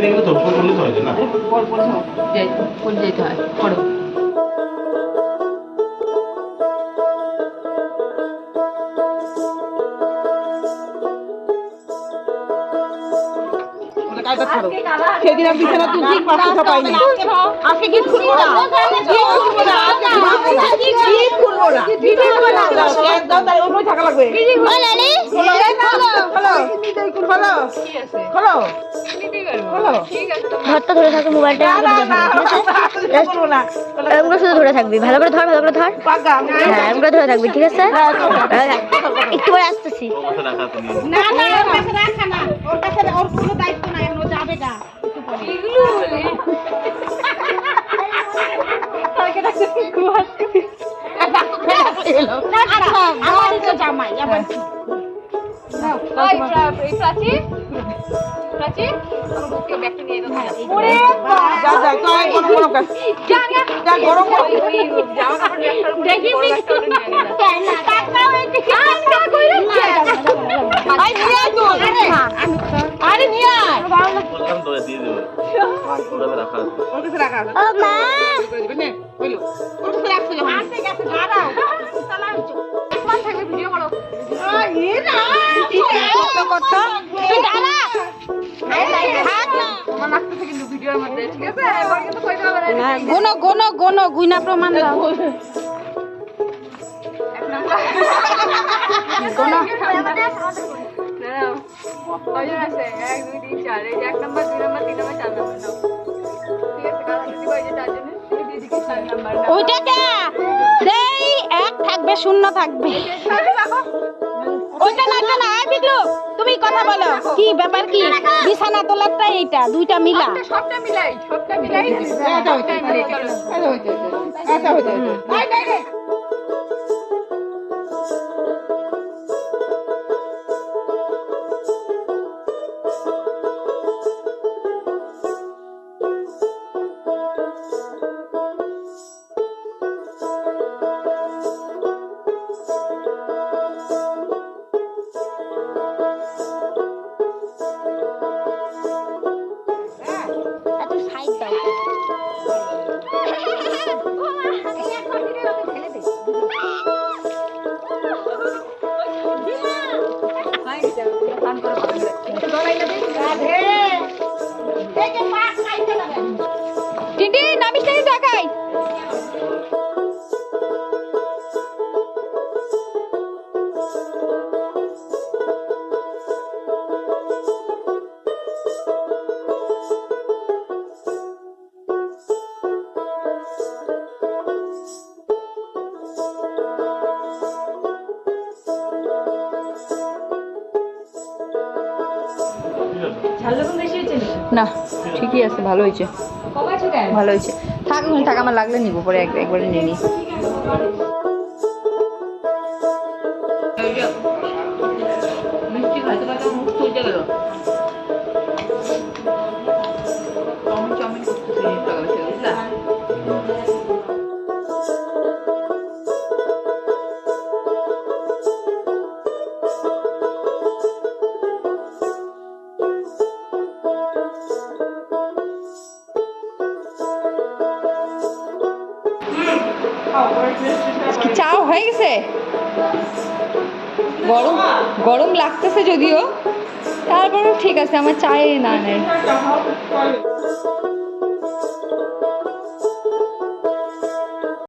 এগুলো তো পড়লে তো হয় না পড়ে যেতে হয় পড়ো সেদিন আমি বিছানা তুলছি পাঁচশো পাইনি আজকে গিট খুলবো না গিট খুলবো না গিট খুলবো না গিট খুলবো না দাও তাই ওই টাকা লাগবে ও লালি খোলো খোলো খোলো খোলো খোলো ধরতে ধরে থাকো মোবাইলটা এমন শুধু ধরে থাকবি ভালো করে ধর হ্যাঁ এমন করে ধরে থাকবি ঠিক আছে একটু পরে আসতেছি না না ওর কাছে রাখা না ওর কাছে ওর কোনো দায়িত্ব নাই ও যাবে না জামাই আবার আরে নিয়ে বললাম তো দিয়ে দেবো ওটা রাখা আছে ওর কাছে রাখা আছে ও মা নে হইলো ওর কাছে রাখছে যখন আসে গেছে দাঁড়াও মান থাকবে ভিডিও করো এ না কত তুই দাঁড়া হাত না আমার লাগতেছে কিন্তু ভিডিওর মধ্যে ঠিক আছে এবার কিন্তু কইতে হবে না গোনো গুইনা প্রমাণ দাও এক নাম্বার গোনো কয়জন আছে 1 2 3 4 এই যে 1 নাম্বার 2 নাম্বার 3 নাম্বার 4 নাম্বার নাও ঠিক আছে কারণ যদি কই যে 4 জনের তুমি দিয়ে দিকে 4 নাম্বার নাও ওইটাটা দেই এক থাকবে শূন্য থাকবে ওইটা না আর বিটলু তুমি কথা বলো কি ব্যাপার কি বিছানা তোলারটা এইটা দুইটা মিলা সবটা মিলাই এটা হইছে বাই বাই রে এত সাইড দাও টিটি নামিস নামিস দেখাই না ঠিকই আছে ভালো হয়েছে ভালো হয়েছে থাক থাক আমার লাগলে নিব পরে একবারে নিয়ে নিই মিষ্টি খাইতে খাইতে মুখ ফুলতে গেল চাউমিন করতেছে বুঝলা চাও হয়ে গেছে গরম গরম লাগতেছে যদিও তারপরেও ঠিক আছে আমার চাই না